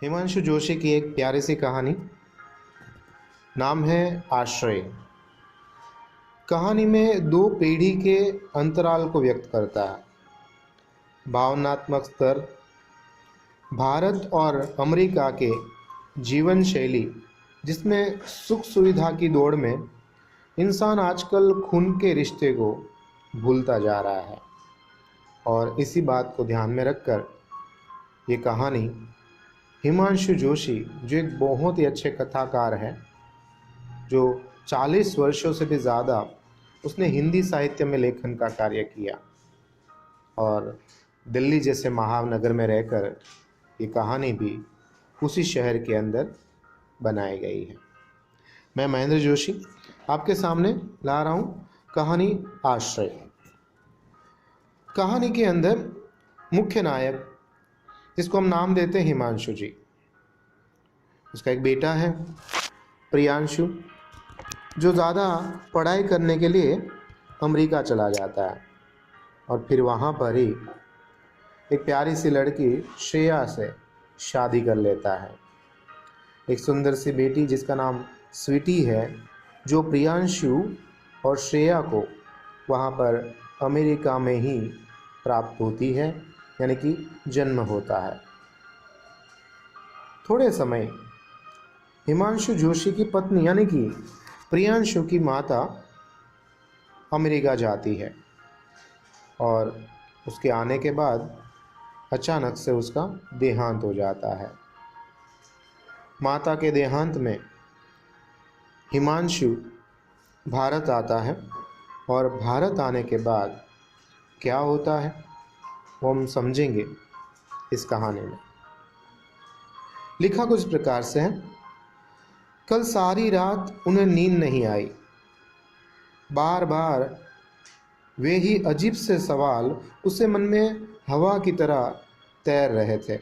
हिमांशु जोशी की एक प्यारी सी कहानी। नाम है आश्रय। कहानी में दो पीढ़ी के अंतराल को व्यक्त करता है। भावनात्मक स्तर, भारत और अमेरिका के जीवन शैली जिसमें सुख सुविधा की दौड़ में इंसान आजकल खून के रिश्ते को भूलता जा रहा है। और इसी बात को ध्यान में रखकर ये कहानी हिमांशु जोशी, जो एक बहुत ही अच्छे कथाकार हैं, जो 40 वर्षों से भी ज़्यादा उसने हिंदी साहित्य में लेखन का कार्य किया और दिल्ली जैसे महानगर में रहकर ये कहानी भी उसी शहर के अंदर बनाई गई है। मैं महेंद्र जोशी आपके सामने ला रहा हूँ कहानी आश्रय। कहानी के अंदर मुख्य नायक, जिसको हम नाम देते हैं हिमांशु जी, उसका एक बेटा है प्रियांशु, जो ज़्यादा पढ़ाई करने के लिए अमेरिका चला जाता है और फिर वहाँ पर ही एक प्यारी सी लड़की श्रेया से शादी कर लेता है। एक सुंदर सी बेटी जिसका नाम स्वीटी है, जो प्रियांशु और श्रेया को वहाँ पर अमेरिका में ही प्राप्त होती है, यानी कि जन्म होता है। थोड़े समय हिमांशु जोशी की पत्नी यानी कि प्रियांशु की माता अमेरिका जाती है और उसके आने के बाद अचानक से उसका देहांत हो जाता है। माता के देहांत में हिमांशु भारत आता है और भारत आने के बाद क्या होता है वो हम समझेंगे इस कहानी में। लिखा कुछ प्रकार से है। कल सारी रात उन्हें नींद नहीं आई। बार बार वे ही अजीब से सवाल उसे मन में हवा की तरह तैर रहे थे।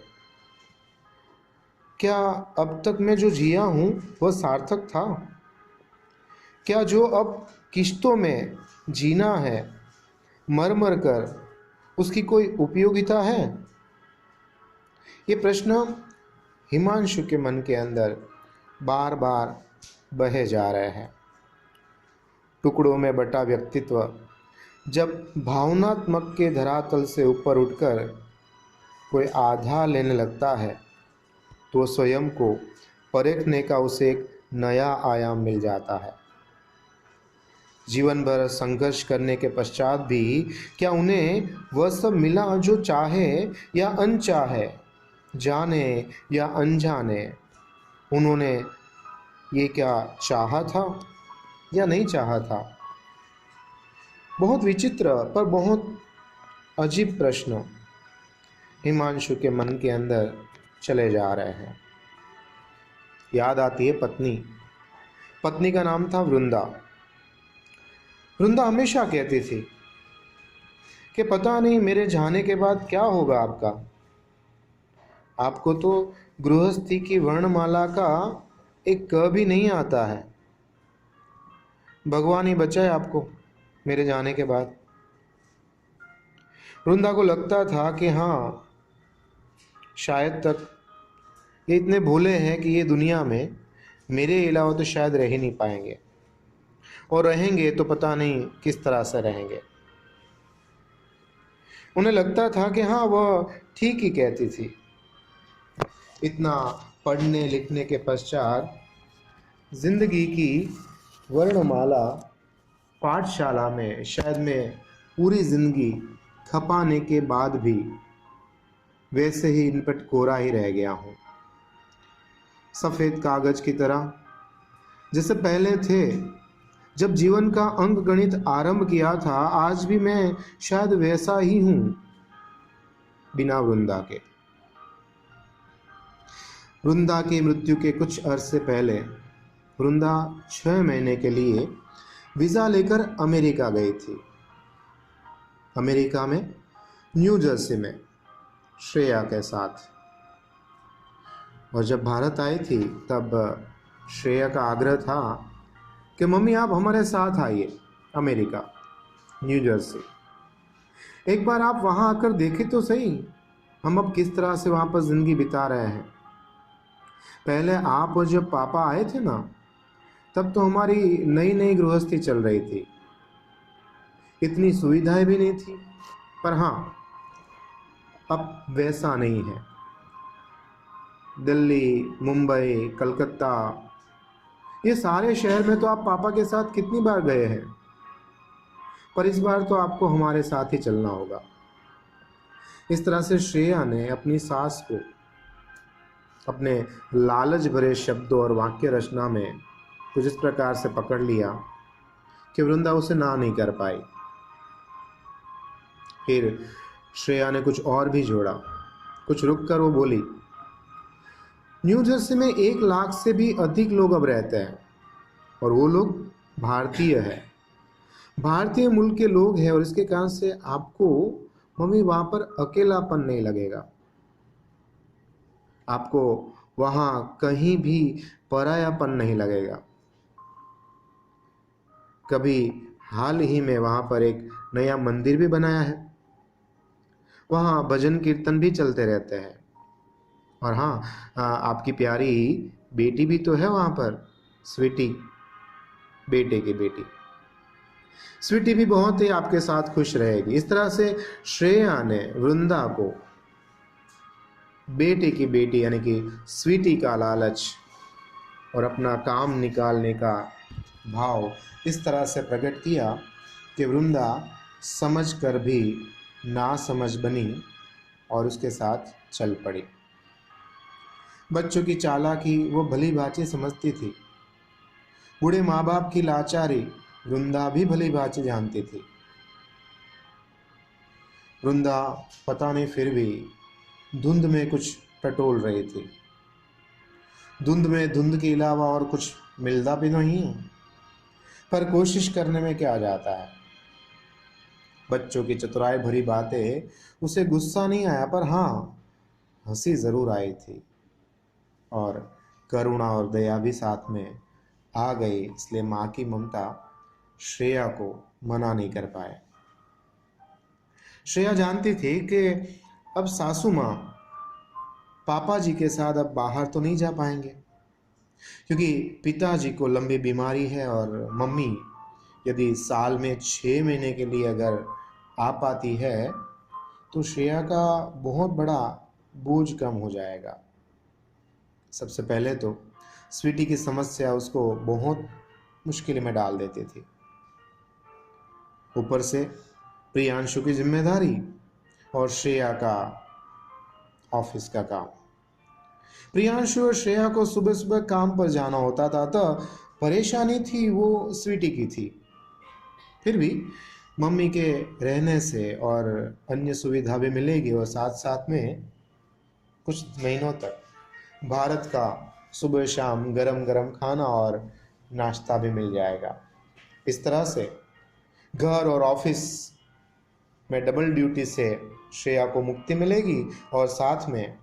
क्या अब तक मैं जो जिया हूँ वह सार्थक था? क्या जो अब किश्तों में जीना है मर मर कर, उसकी कोई उपयोगिता है? ये प्रश्न हिमांशु के मन के अंदर बार बार बहे जा रहे हैं। टुकड़ों में बटा व्यक्तित्व जब भावनात्मक के धरातल से ऊपर उठकर कोई आधा लेने लगता है तो स्वयं को परखने का उसे एक नया आयाम मिल जाता है। जीवन भर संघर्ष करने के पश्चात भी क्या उन्हें वह सब मिला जो चाहे या अनचाहे, जाने या अनजाने, उन्होंने ये क्या चाहा था या नहीं चाहा था? बहुत विचित्र पर बहुत अजीब प्रश्न हिमांशु के मन के अंदर चले जा रहे हैं। याद आती है पत्नी। पत्नी का नाम था वृंदा। वृंदा हमेशा कहती थी कि पता नहीं मेरे जाने के बाद क्या होगा आपका। आपको तो गृहस्थी की वर्णमाला का एक क भी नहीं आता है। भगवान ही बचाए आपको मेरे जाने के बाद। वृंदा को लगता था कि हाँ, शायद तक ये इतने भोले हैं कि ये दुनिया में मेरे अलावा तो शायद रह ही नहीं पाएंगे, और रहेंगे तो पता नहीं किस तरह से रहेंगे। उन्हें लगता था कि हाँ, वह ठीक ही कहती थी। इतना पढ़ने लिखने के पश्चात जिंदगी की वर्णमाला पाठशाला में शायद मैं पूरी जिंदगी खपाने के बाद भी वैसे ही इनपट कोरा ही रह गया हूँ, सफ़ेद कागज की तरह जैसे पहले थे जब जीवन का अंक गणित आरंभ किया था। आज भी मैं शायद वैसा ही हूँ, बिना वृंदा के। वृंदा की मृत्यु के कुछ अरसे पहले वृंदा 6 महीने के लिए वीज़ा लेकर अमेरिका गई थी। अमेरिका में न्यू जर्सी में श्रेया के साथ। और जब भारत आई थी तब श्रेया का आग्रह था कि मम्मी आप हमारे साथ आइए अमेरिका, न्यू जर्सी। एक बार आप वहाँ आकर देखें तो सही हम अब किस तरह से वहाँ पर ज़िंदगी बिता रहे हैं। पहले आप और जब पापा आए थे ना, तब तो हमारी नई नई गृहस्थी चल रही थी, इतनी सुविधाएं भी नहीं थी। पर हाँ, अब वैसा नहीं है। दिल्ली, मुंबई, कलकत्ता, ये सारे शहर में तो आप पापा के साथ कितनी बार गए हैं। पर इस बार तो आपको हमारे साथ ही चलना होगा। इस तरह से श्रेया ने अपनी सास को अपने लालच भरे शब्दों और वाक्य रचना में कुछ इस प्रकार से पकड़ लिया कि वृंदा उसे ना नहीं कर पाई। फिर श्रेया ने कुछ और भी जोड़ा। कुछ रुक कर वो बोली, न्यू जर्सी में 1 लाख से भी अधिक लोग अब रहते हैं, और वो लोग भारतीय है, भारतीय मूल के लोग हैं, और इसके कारण से आपको मम्मी वहां पर अकेलापन नहीं लगेगा। आपको वहां कहीं भी परायापन नहीं लगेगा। कभी हाल ही में वहां पर एक नया मंदिर भी बनाया है, वहां भजन कीर्तन भी चलते रहते हैं। और हाँ, आपकी प्यारी बेटी भी तो है वहां पर, स्वीटी, बेटे की बेटी। स्वीटी भी बहुत ही आपके साथ खुश रहेगी। इस तरह से श्रेया ने वृंदा को बेटे की बेटी यानी कि स्वीटी का लालच और अपना काम निकालने का भाव इस तरह से प्रकट किया कि वृंदा समझ कर भी ना समझ बनी और उसके साथ चल पड़ी। बच्चों की चालाकी वो भली भांति समझती थी। बूढ़े माँ बाप की लाचारी वृंदा भी भली भांति जानती थी। वृंदा पता नहीं फिर भी धुंध में कुछ टटोल रही थी। धुंध में धुंध के अलावा और कुछ मिलता भी नहीं है, पर कोशिश करने में क्या जाता है। बच्चों की चतुराई भरी बातें उसे गुस्सा नहीं आया, पर हाँ, हंसी जरूर आई थी, और करुणा और दया भी साथ में आ गई। इसलिए माँ की ममता श्रेया को मना नहीं कर पाए। श्रेया जानती थी कि अब सासू माँ पापा जी के साथ अब बाहर तो नहीं जा पाएंगे, क्योंकि पिताजी को लंबी बीमारी है, और मम्मी यदि साल में 6 महीने के लिए अगर आ पाती है तो श्रेया का बहुत बड़ा बोझ कम हो जाएगा। सबसे पहले तो स्वीटी की समस्या उसको बहुत मुश्किल में डाल देती थी। ऊपर से प्रियांशु की जिम्मेदारी और श्रेया का ऑफिस का काम। प्रियांशु और श्रेया को सुबह सुबह काम पर जाना होता था, तो परेशानी थी वो स्वीटी की थी। फिर भी मम्मी के रहने से और अन्य सुविधा भी मिलेगी, और साथ साथ में कुछ महीनों तक भारत का सुबह शाम गरम गरम खाना और नाश्ता भी मिल जाएगा। इस तरह से घर और ऑफिस में डबल ड्यूटी से श्रेया को मुक्ति मिलेगी, और साथ में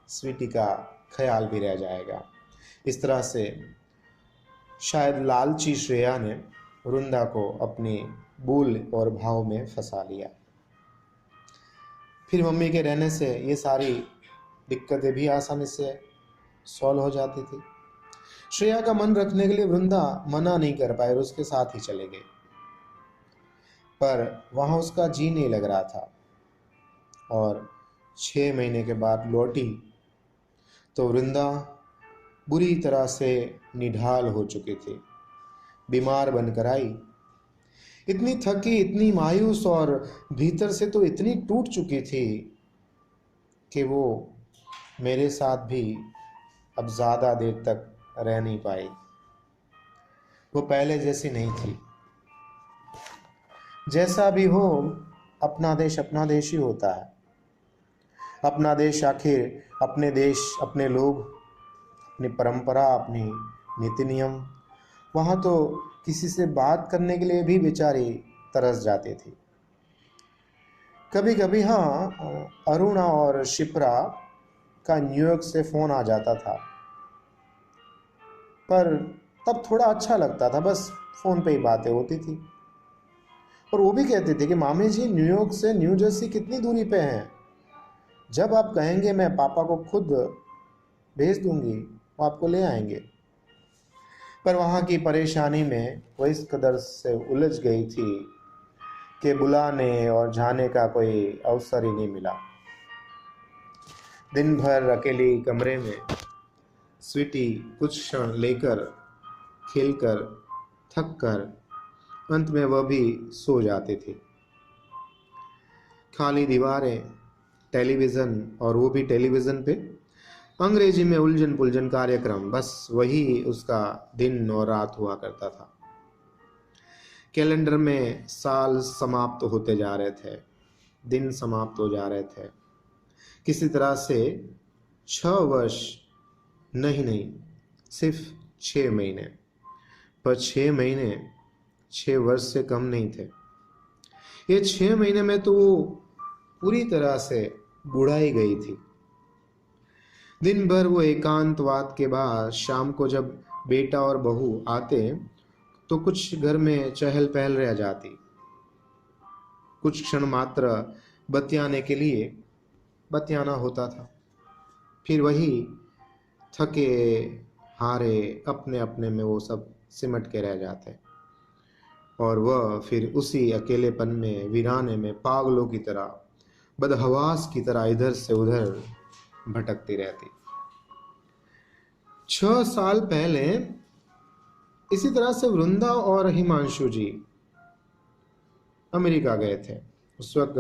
स्वीटी का ख्याल भी रह जाएगा। इस तरह से शायद लालची श्रेया ने वृंदा को अपनी भूल और भाव में फंसा लिया। फिर मम्मी के रहने से ये सारी दिक्कतें भी आसानी से सॉल्व हो जाती थी। श्रेया का मन रखने के लिए वृंदा मना नहीं कर पाई और उसके साथ ही चले गए, पर वहां उसका जी नहीं लग रहा था। और 6 महीने के बाद लौटी तो वृंदा बुरी तरह से निढाल हो चुकी थी, बीमार बनकर आई, इतनी थकी, इतनी मायूस, और भीतर से तो इतनी टूट चुकी थी कि वो मेरे साथ भी अब ज़्यादा देर तक रह नहीं पाई। वो पहले जैसी नहीं थी। जैसा भी हो, अपना देश ही होता है। अपना देश आखिर अपने देश, अपने लोग, अपनी परंपरा, अपनी नीति नियम। वहाँ तो किसी से बात करने के लिए भी बेचारी तरस जाती थी। कभी कभी हाँ, अरुणा और शिप्रा का न्यूयॉर्क से फ़ोन आ जाता था, पर तब थोड़ा अच्छा लगता था, बस फ़ोन पे ही बातें होती थी। और वो भी कहते थे कि मामी जी, न्यूयॉर्क से न्यू जर्सी कितनी दूरी पे हैं, जब आप कहेंगे मैं पापा को खुद भेज दूंगी। वो आपको ले आएंगे। पर वहाँ की परेशानी में वो इस कदर से उलझ गई थी कि बुलाने और जाने का कोई अवसर ही नहीं मिला। दिन भर अकेली कमरे में स्वीटी कुछ क्षण लेकर खेलकर थक कर अंत में वह भी सो जाती थी। खाली दीवारें, टेलीविज़न, और वो भी टेलीविज़न पे अंग्रेजी में उलझन पुलझन कार्यक्रम, बस वही उसका दिन और रात हुआ करता था। कैलेंडर में साल समाप्त होते जा रहे थे, दिन समाप्त हो जा रहे थे। किसी तरह से 6 वर्ष, नहीं, सिर्फ 6 महीने, पर 6 महीने 6 वर्ष से कम नहीं थे। ये 6 महीने में तो वो पूरी तरह से बुढ़ा ही गई थी। दिन भर वो एकांतवाद के बाद शाम को जब बेटा और बहू आते तो कुछ घर में चहल पहल रह जाती। कुछ क्षण मात्र बतियाने के लिए बतियाना होता था, फिर वही थके हारे अपने अपने में वो सब सिमट के रह जाते, और वह फिर उसी अकेलेपन में, वीराने में पागलों की तरह, बदहवास की तरह इधर से उधर भटकती रहती। 6 साल पहले इसी तरह से वृंदा और हिमांशु जी अमेरिका गए थे। उस वक्त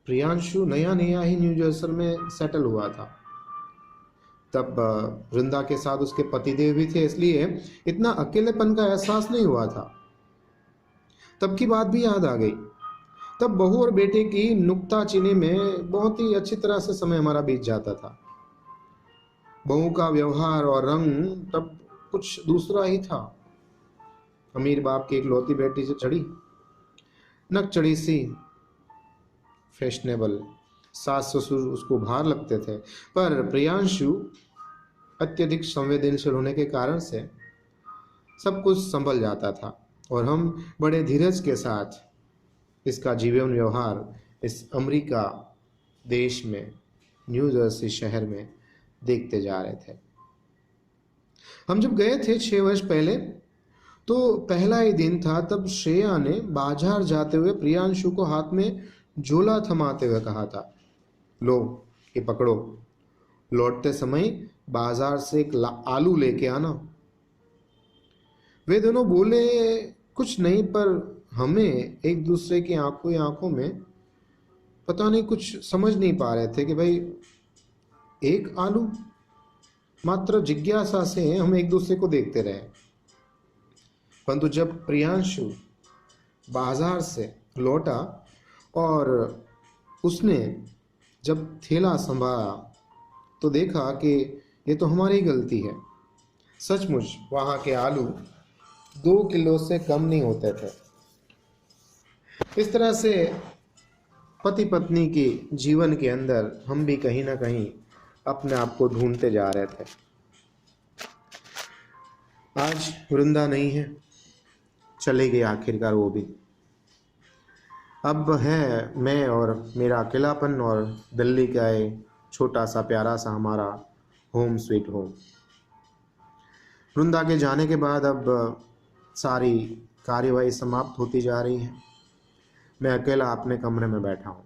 प्रियांशु नया नया ही न्यू जर्सी में सेटल हुआ था। तब वृंदा के साथ उसके पतिदेव भी थे, इसलिए इतना अकेलेपन का एहसास नहीं हुआ था। तब की बात भी याद आ गई। तब बहू और बेटे की नुक्ताचीनी में बहुत ही अच्छी तरह से समय हमारा बीत जाता था। बहू का व्यवहार और रंग तब कुछ दूसरा ही था। अमीर बाप की इकलौती बेटी से चढ़ी, नक चढ़ी सी, फैशनेबल, सास ससुर उसको भार लगते थे। पर प्रियांशु अत्यधिक संवेदनशील होने के कारण से सब कुछ संभल जाता था, और हम बड़े धीरज के साथ इसका जीवन व्यवहार इस अमेरिका देश में, न्यू जर्सी शहर में देखते जा रहे थे। हम जब गए थे 6 वर्ष पहले, तो पहला ही दिन था। तब श्रेया ने बाजार जाते हुए प्रियांशु को हाथ में झोला थमाते हुए कहा था, लो ये पकड़ो, लौटते समय बाजार से एक आलू लेके आना। वे दोनों बोले कुछ नहीं, पर हमें एक दूसरे की आंखों ही आंखों में पता नहीं कुछ समझ नहीं पा रहे थे कि भाई एक आलू, मात्र जिज्ञासा से हम एक दूसरे को देखते रहे। परंतु जब प्रियांशु बाजार से लौटा और उसने जब थैला संभाला तो देखा कि ये तो हमारी गलती है। सचमुच वहाँ के आलू 2 किलो से कम नहीं होते थे। इस तरह से पति पत्नी के जीवन के अंदर हम भी कहीं ना कहीं अपने आप को ढूंढते जा रहे थे। आज वृंदा नहीं है, चले गए आखिरकार वो भी। अब है मैं और मेरा अकेलापन, और दिल्ली का एक छोटा सा प्यारा सा हमारा होम स्वीट होम। वृंदा के जाने के बाद अब सारी कार्यवाही समाप्त होती जा रही है। मैं अकेला अपने कमरे में बैठा हूँ।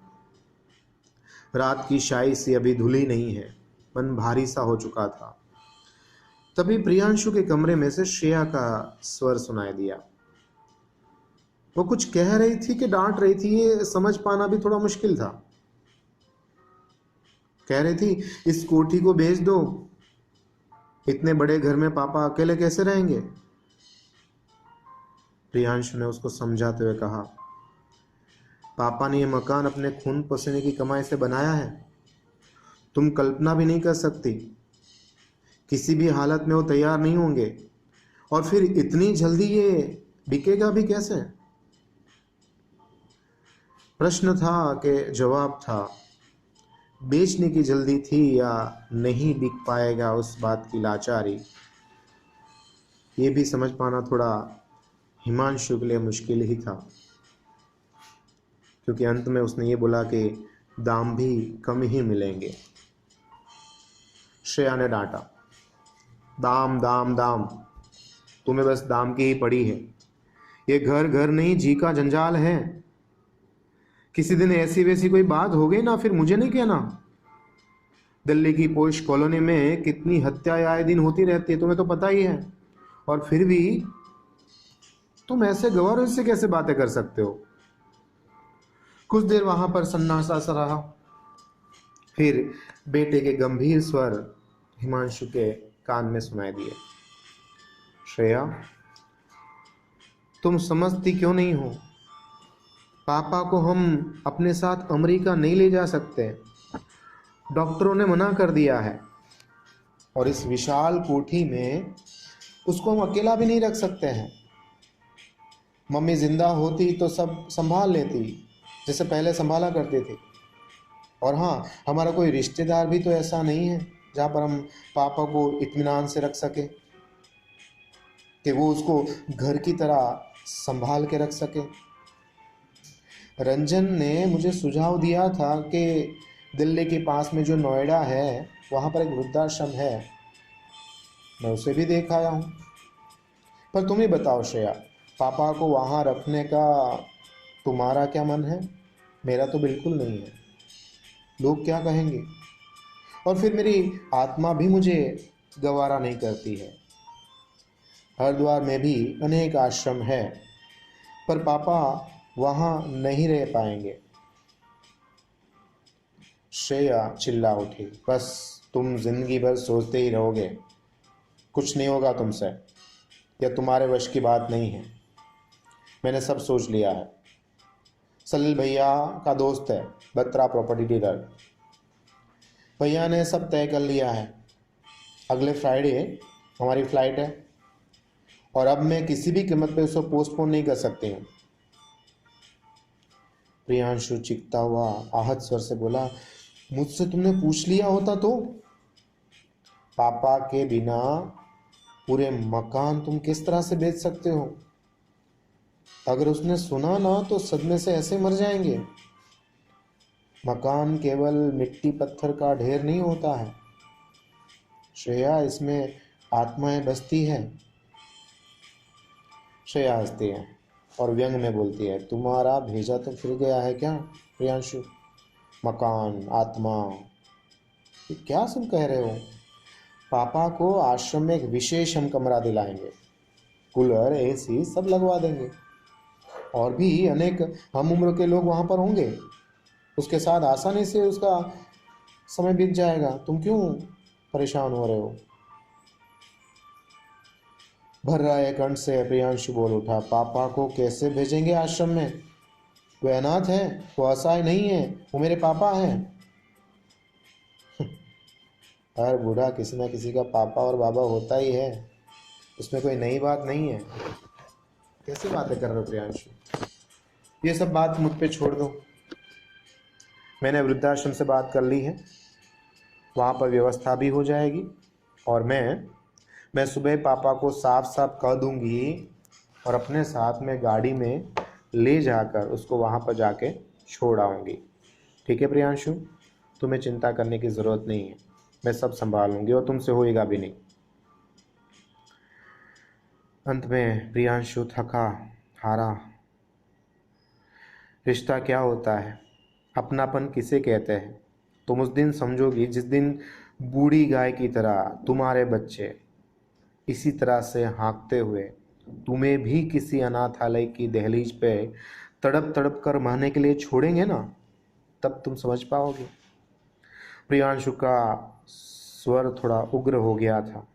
रात की शाई सी अभी धुली नहीं है, मन भारी सा हो चुका था। तभी प्रियांशु के कमरे में से श्रेया का स्वर सुनाई दिया। वो कुछ कह रही थी कि डांट रही थी, ये समझ पाना भी थोड़ा मुश्किल था। कह रही थी इस कोठी को बेच दो, इतने बड़े घर में पापा अकेले कैसे रहेंगे। प्रियांशु ने उसको समझाते हुए कहा, पापा ने ये मकान अपने खून पसीने की कमाई से बनाया है, तुम कल्पना भी नहीं कर सकती। किसी भी हालत में वो तैयार नहीं होंगे, और फिर इतनी जल्दी ये बिकेगा भी कैसे। प्रश्न था कि जवाब था। बेचने की जल्दी थी या नहीं बिक पाएगा उस बात की लाचारी, ये भी समझ पाना थोड़ा हिमांशु के लिए मुश्किल ही था। क्योंकि अंत में उसने ये बोला कि दाम भी कम ही मिलेंगे। श्रेया ने डांटा, दाम दाम दाम, तुम्हें बस दाम की ही पड़ी है। ये घर घर नहीं, जी का जंजाल है। किसी दिन ऐसी वैसी कोई बात हो गई ना, फिर मुझे नहीं कहना। दिल्ली की पोश कॉलोनी में कितनी हत्याएं आए दिन होती रहती है, तुम्हें तो पता ही है। और फिर भी तुम ऐसे गवारों से कैसे बातें कर सकते हो। कुछ देर वहां पर सन्नाटा सा रहा, फिर बेटे के गंभीर स्वर हिमांशु के कान में सुनाई दिए। श्रेया, तुम समझती क्यों नहीं हो? पापा को हम अपने साथ अमेरिका नहीं ले जा सकते, डॉक्टरों ने मना कर दिया है। और इस विशाल कोठी में उसको हम अकेला भी नहीं रख सकते हैं। मम्मी जिंदा होती तो सब संभाल लेती, जैसे पहले संभाला करती थी। और हाँ, हमारा कोई रिश्तेदार भी तो ऐसा नहीं है जहाँ पर हम पापा को इत्मीनान से रख सके, कि वो उसको घर की तरह संभाल के रख सके। रंजन ने मुझे सुझाव दिया था कि दिल्ली के पास में जो नोएडा है वहाँ पर एक वृद्धाश्रम है, मैं उसे भी देख आया हूँ। पर तुम ही बताओ श्रेया, पापा को वहाँ रखने का तुम्हारा क्या मन है? मेरा तो बिल्कुल नहीं है। लोग क्या कहेंगे? और फिर मेरी आत्मा भी मुझे गवारा नहीं करती है। हरिद्वार में भी अनेक आश्रम है, पर पापा वहाँ नहीं रह पाएंगे। श्रेया चिल्ला उठी, बस तुम जिंदगी भर सोचते ही रहोगे, कुछ नहीं होगा तुमसे, यह तुम्हारे वश की बात नहीं है। मैंने सब सोच लिया है। सलील भैया का दोस्त है, बत्रा प्रॉपर्टी डीलर। भैया ने सब तय कर लिया है। अगले फ्राइडे हमारी फ्लाइट है, और अब मैं किसी भी कीमत पे उसको पोस्टपोन नहीं कर सकती हूँ। प्रियांशु चीखता हुआ आहत स्वर से बोला, मुझसे तुमने पूछ लिया होता तो? पापा के बिना पूरे मकान तुम किस तरह से बेच सकते हो? अगर उसने सुना ना तो सदमे से ऐसे मर जाएंगे। मकान केवल मिट्टी पत्थर का ढेर नहीं होता है श्रेया, इसमें आत्माएं बसती है। श्रेया हंसती है और व्यंग में बोलती है, तुम्हारा भेजा तो फिर गया है क्या प्रियांशु? मकान, आत्मा, ये क्या सब कह रहे हो? पापा को आश्रम में एक विशेष हम कमरा दिलाएंगे, कूलर, एसी सब लगवा देंगे, और भी अनेक हम उम्र के लोग वहाँ पर होंगे। उसके साथ आसानी से उसका समय बीत जाएगा। तुम क्यों परेशान हो रहे हो? भर रहे कंठ से प्रियांशु बोल उठा, पापा को कैसे भेजेंगे आश्रम में? वो अनाथ है, वो असहाय नहीं है, वो मेरे पापा हैं। हर बूढ़ा किसी न किसी का पापा और बाबा होता ही है, उसमें कोई नई बात नहीं है। कैसी बातें कर रहे हो प्रियांशु? ये सब बात मुझ पे छोड़ दो। मैंने वृद्धाश्रम से बात कर ली है, वहाँ पर व्यवस्था भी हो जाएगी, और मैं सुबह पापा को साफ साफ कह दूंगी और अपने साथ में गाड़ी में ले जाकर उसको वहाँ पर जाके छोड़ आऊँगी। ठीक है प्रियांशु, तुम्हें चिंता करने की ज़रूरत नहीं है, मैं सब संभाल लूँगी और तुमसे होएगा भी नहीं। अंत में प्रियांशु थका हारा। रिश्ता क्या होता है, अपनापन किसे कहते हैं, तुम उस दिन समझोगी जिस दिन बूढ़ी गाय की तरह तुम्हारे बच्चे इसी तरह से हाँकते हुए तुम्हें भी किसी अनाथालय की दहलीज पे तड़प तड़प कर मरने के लिए छोड़ेंगे ना, तब तुम समझ पाओगे। प्रियांशु का स्वर थोड़ा उग्र हो गया था।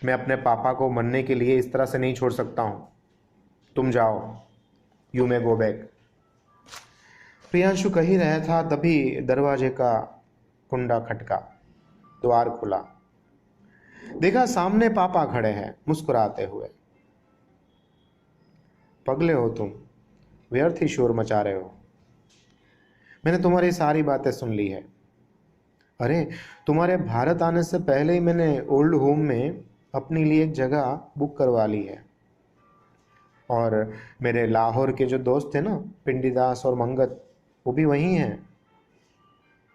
मैं अपने पापा को मरने के लिए इस तरह से नहीं छोड़ सकता हूँ। तुम जाओ, you may go back. Priyanshu कह ही रहा था, तभी दरवाजे का कुंडा खटका, द्वार खुला। देखा सामने पापा खड़े हैं मुस्कुराते हुए। पगले हो तुम, व्यर्थ ही शोर मचा रहे हो, मैंने तुम्हारी सारी बातें सुन ली है। अरे, तुम्हारे भारत आने से पहले ही मैंने ओल्ड होम में अपने लिए एक जगह बुक करवा ली है, और मेरे लाहौर के जो दोस्त थे ना, पिंडीदास और मंगत, वो भी वहीं हैं।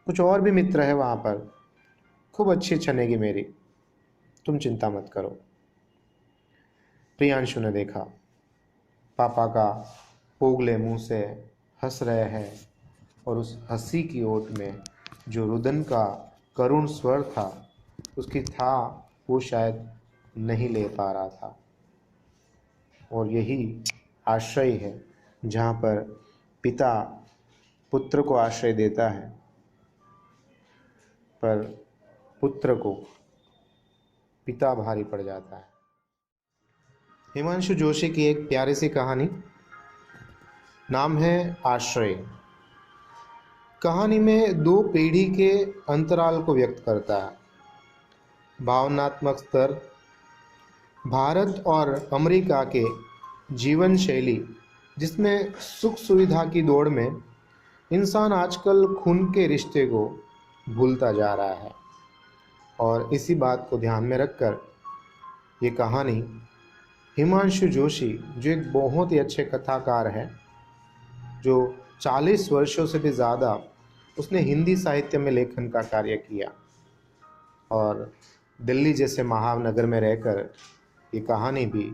कुछ और भी मित्र है वहाँ पर, खूब अच्छी छनेगी मेरी। तुम चिंता मत करो। प्रियांशु ने देखा, पापा का पोगले मुंह से हंस रहे हैं और उस हंसी की ओट में जो रुदन का करुण स्वर था, उसकी था वो शायद नहीं ले पा रहा था। और यही आश्रय है जहाँ पर पिता पुत्र को आश्रय देता है, पर पुत्र को पिता भारी पड़ जाता है। हिमांशु जोशी की एक प्यारी सी कहानी, नाम है आश्रय। कहानी में दो पीढ़ी के अंतराल को व्यक्त करता है। भावनात्मक स्तर, भारत और अमेरिका के जीवन शैली जिसमें सुख सुविधा की दौड़ में इंसान आजकल खून के रिश्ते को भूलता जा रहा है। और इसी बात को ध्यान में रखकर ये कहानी हिमांशु जोशी, जो एक बहुत ही अच्छे कथाकार हैं, जो 40 वर्षों से भी ज़्यादा उसने हिंदी साहित्य में लेखन का कार्य किया और दिल्ली जैसे महानगर में रहकर ये कहानी भी